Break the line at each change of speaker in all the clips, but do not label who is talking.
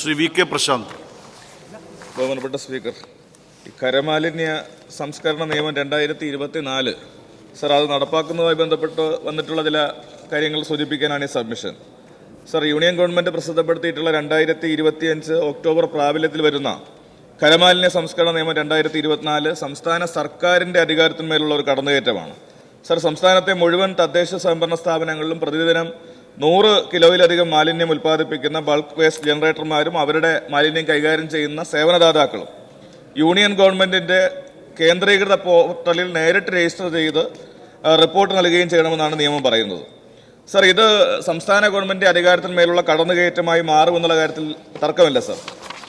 Shri V K Prashant.
ബഹുമാനപ്പെട്ട speaker, ഈ കരമാലിന്യ സംസ്കരണ നിയമം 2024 സർ, അത് നടപ്പാക്കുന്നതുമായി ബന്ധപ്പെട്ട് വന്നിട്ടുള്ള ചില കാര്യങ്ങൾ സൂചിപ്പിക്കാനാണ് ഈ സബ്മിഷൻ. സർ, യൂണിയൻ ഗവൺമെൻറ് പ്രസിദ്ധപ്പെടുത്തിയിട്ടുള്ള 2025 ഒക്ടോബർ പ്രാബല്യത്തിൽ വരുന്ന കരമാലിന്യ സംസ്കരണ നിയമം 2024 സംസ്ഥാന സർക്കാരിൻ്റെ അധികാരത്തിന്മേലുള്ള ഒരു കടന്നുകയറ്റമാണ്. സർ, സംസ്ഥാനത്തെ മുഴുവൻ തദ്ദേശ സ്വയംഭരണ സ്ഥാപനങ്ങളിലും പ്രതിദിനം 100 കിലോയിലധികം മാലിന്യം ഉൽപ്പാദിപ്പിക്കുന്ന ബൾക്ക് വേസ്റ്റ് ജനറേറ്റർമാരും അവരുടെ മാലിന്യം കൈകാര്യം ചെയ്യുന്ന സേവനദാതാക്കളും യൂണിയൻ ഗവൺമെൻറ്റിൻ്റെ കേന്ദ്രീകൃത പോർട്ടലിൽ നേരിട്ട് രജിസ്റ്റർ ചെയ്ത് റിപ്പോർട്ട് നൽകുകയും ചെയ്യണമെന്നാണ് നിയമം പറയുന്നത്. സർ, ഇത് സംസ്ഥാന ഗവൺമെൻറ് അധികാരത്തിന്മേലുള്ള കടന്നുകയറ്റമായി മാറുമെന്നുള്ള കാര്യത്തിൽ തർക്കമില്ല സർ.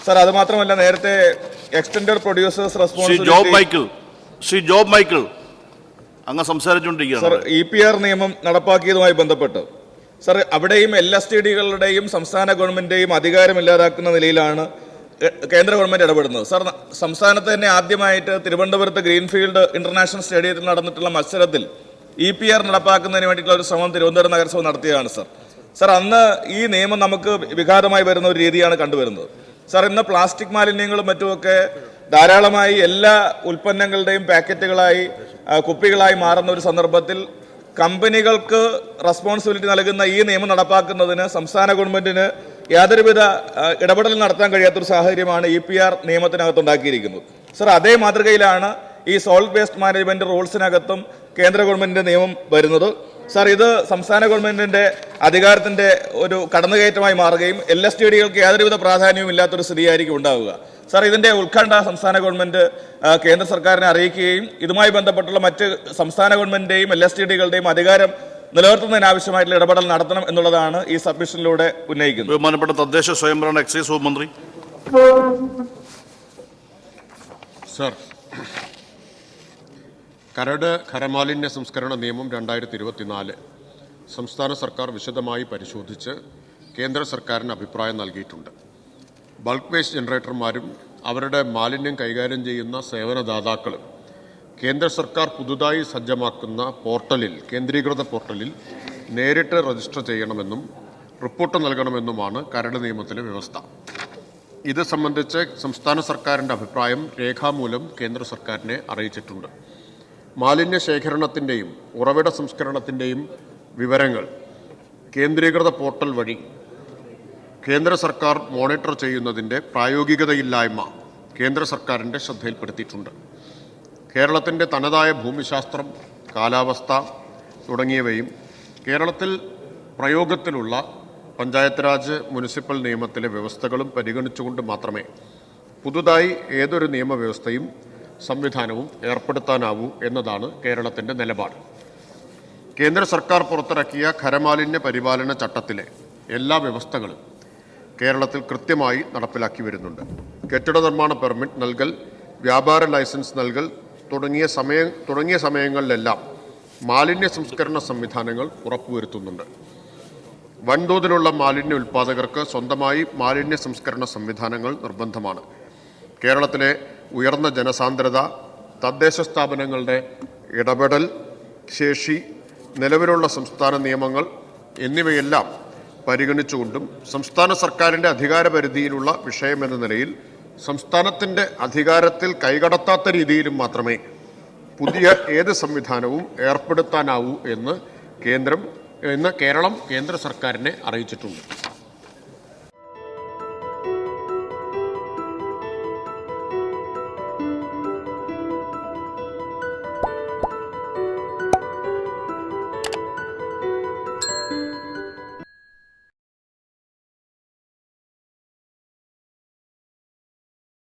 സർ, അതുമാത്രമല്ല, നേരത്തെ extended producers responsibility
Shri job Michael അങ്ങ് സംസാരിച്ചുകൊണ്ടിരിക്കുകയാണ്.
സർ, EPR നിയമം നടപ്പാക്കിയതുമായി ബന്ധപ്പെട്ട് സർ, അവിടെയും LSTDകളുടെയും സംസ്ഥാന ഗവൺമെന്റിന്റെയും അധികാരം ഇല്ലാതാക്കുന്ന നിലയിലാണ് കേന്ദ്ര ഗവൺമെന്റ് ഇടപെടുന്നത്. സർ, സംസ്ഥാനത്ത് തന്നെ ആദ്യമായിട്ട് തിരുവനന്തപുരത്ത് ഗ്രീൻഫീൽഡ് ഇന്റർനാഷണൽ സ്റ്റേഡിയത്തിൽ നടന്നിട്ടുള്ള മത്സരത്തിൽ EPR നടപ്പാക്കുന്നതിന് വേണ്ടിയിട്ടുള്ള ഒരു ശ്രമം തിരുവനന്തപുരം നഗരസഭ നടത്തിയതാണ് സർ. സർ, അന്ന് ഈ നിയമം നമുക്ക് വിഘാതമായി വരുന്ന ഒരു രീതിയാണ് കണ്ടുവരുന്നത്. സർ, ഇന്ന് പ്ലാസ്റ്റിക് മാലിന്യങ്ങളും മറ്റുമൊക്കെ ധാരാളമായി എല്ലാ ഉൽപ്പന്നങ്ങളുടെയും പാക്കറ്റുകളായി കുപ്പികളായി മാറുന്ന ഒരു സന്ദർഭത്തിൽ കമ്പനികൾക്ക് റെസ്പോൺസിബിലിറ്റി നൽകുന്ന ഈ നിയമം നടപ്പാക്കുന്നതിന് സംസ്ഥാന ഗവൺമെന്റിന് യാതൊരുവിധ ഇടപെടൽ നടത്താൻ കഴിയാത്തൊരു സാഹചര്യമാണ് EPR നിയമത്തിനകത്തുണ്ടാക്കിയിരിക്കുന്നത്. സർ, അതേ മാതൃകയിലാണ് ഈ സോളിഡ് വേസ്റ്റ് മാനേജ്മെന്റ് റൂൾസിനകത്തും കേന്ദ്ര ഗവൺമെന്റിന്റെ നിയമം വരുന്നത്. സർ, ഇത് സംസ്ഥാന ഗവൺമെന്റിന്റെ അധികാരത്തിന്റെ ഒരു കടന്നുകയറ്റമായി മാറുകയും LSTDകൾക്ക് യാതൊരുവിധ പ്രാധാന്യവും ഇല്ലാത്തൊരു സ്ഥിതിയായിരിക്കും ഉണ്ടാവുക. സർ, ഇതിന്റെ ഉത്കണ്ഠ സംസ്ഥാന ഗവൺമെന്റ് കേന്ദ്ര സർക്കാരിനെ അറിയിക്കുകയും ഇതുമായി ബന്ധപ്പെട്ടുള്ള മറ്റ് സംസ്ഥാന ഗവൺമെന്റിന്റെയും LSTDകളുടെയും അധികാരം നിലനിർത്തുന്നതിനാവശ്യമായിട്ടുള്ള ഇടപെടൽ നടത്തണം എന്നുള്ളതാണ് ഈ സബ്മിഷനിലൂടെ ഉന്നയിക്കുന്നത്.
ബഹുമാനപ്പെട്ട തദ്ദേശ സ്വയംഭരണ എക്സൈസ് വകുപ്പ് മന്ത്രി.
സർ, കരട് ഖരമാലിന്യ സംസ്കരണ നിയമം 2024 സംസ്ഥാന സർക്കാർ വിശദമായി പരിശോധിച്ച് കേന്ദ്ര സർക്കാരിന് അഭിപ്രായം നൽകിയിട്ടുണ്ട്. ബൾക്ക് വേസ്റ്റ് ജനറേറ്റർമാരും അവരുടെ മാലിന്യം കൈകാര്യം ചെയ്യുന്ന സേവനദാതാക്കളും കേന്ദ്ര സർക്കാർ പുതുതായി സജ്ജമാക്കുന്ന പോർട്ടലിൽ, കേന്ദ്രീകൃത പോർട്ടലിൽ നേരിട്ട് രജിസ്റ്റർ ചെയ്യണമെന്നും റിപ്പോർട്ട് നൽകണമെന്നുമാണ് കരട് നിയമത്തിലെ വ്യവസ്ഥ. ഇത് സംബന്ധിച്ച് സംസ്ഥാന സർക്കാരിൻ്റെ അഭിപ്രായം രേഖാമൂലം കേന്ദ്ര സർക്കാരിനെ അറിയിച്ചിട്ടുണ്ട്. മാലിന്യ ശേഖരണത്തിൻ്റെയും ഉറവിട സംസ്കരണത്തിൻ്റെയും വിവരങ്ങൾ കേന്ദ്രീകൃത പോർട്ടൽ വഴി കേന്ദ്ര സർക്കാർ മോണിറ്റർ ചെയ്യുന്നതിൻ്റെ പ്രായോഗികതയില്ലായ്മ കേന്ദ്ര സർക്കാരിൻ്റെ ശ്രദ്ധയിൽപ്പെടുത്തിയിട്ടുണ്ട്. കേരളത്തിൻ്റെ തനതായ ഭൂമിശാസ്ത്രം, കാലാവസ്ഥ തുടങ്ങിയവയും കേരളത്തിൽ പ്രയോഗത്തിലുള്ള പഞ്ചായത്ത് രാജ് മുനിസിപ്പൽ നിയമത്തിലെ വ്യവസ്ഥകളും പരിഗണിച്ചുകൊണ്ട് മാത്രമേ പുതുതായി ഏതൊരു നിയമവ്യവസ്ഥയും സംവിധാനവും ഏർപ്പെടുത്താനാവൂ എന്നതാണ് കേരളത്തിൻ്റെ നിലപാട്. കേന്ദ്ര സർക്കാർ പുറത്തിറക്കിയ ഖരമാലിന്യ പരിപാലന ചട്ടത്തിലെ എല്ലാ വ്യവസ്ഥകളും കേരളത്തിൽ കൃത്യമായി നടപ്പിലാക്കി വരുന്നുണ്ട്. കെട്ടിട നിർമ്മാണ പെർമിറ്റ് നൽകൽ, വ്യാപാര ലൈസൻസ് നൽകൽ തുടങ്ങിയ സമയങ്ങളിലെല്ലാം മാലിന്യ സംസ്കരണ സംവിധാനങ്ങൾ ഉറപ്പുവരുത്തുന്നുണ്ട്. വൻതോതിലുള്ള മാലിന്യ ഉൽപ്പാദകർക്ക് സ്വന്തമായി മാലിന്യ സംസ്കരണ സംവിധാനങ്ങൾ നിർബന്ധമാണ്. കേരളത്തിലെ ഉയർന്ന ജനസാന്ദ്രത, തദ്ദേശ സ്ഥാപനങ്ങളുടെ ഇടപെടൽ ശേഷി, നിലവിലുള്ള സംസ്ഥാന നിയമങ്ങൾ എന്നിവയെല്ലാം പരിഗണിച്ചുകൊണ്ടും സംസ്ഥാന സർക്കാരിൻ്റെ അധികാരപരിധിയിലുള്ള വിഷയമെന്ന നിലയിൽ സംസ്ഥാനത്തിൻ്റെ അധികാരത്തിൽ കൈകടത്താത്ത രീതിയിലും മാത്രമേ പുതിയ ഏത് സംവിധാനവും ഏർപ്പെടുത്താനാവൂ എന്ന് കേരളം കേന്ദ്ര സർക്കാരിനെ അറിയിച്ചിട്ടുണ്ട്.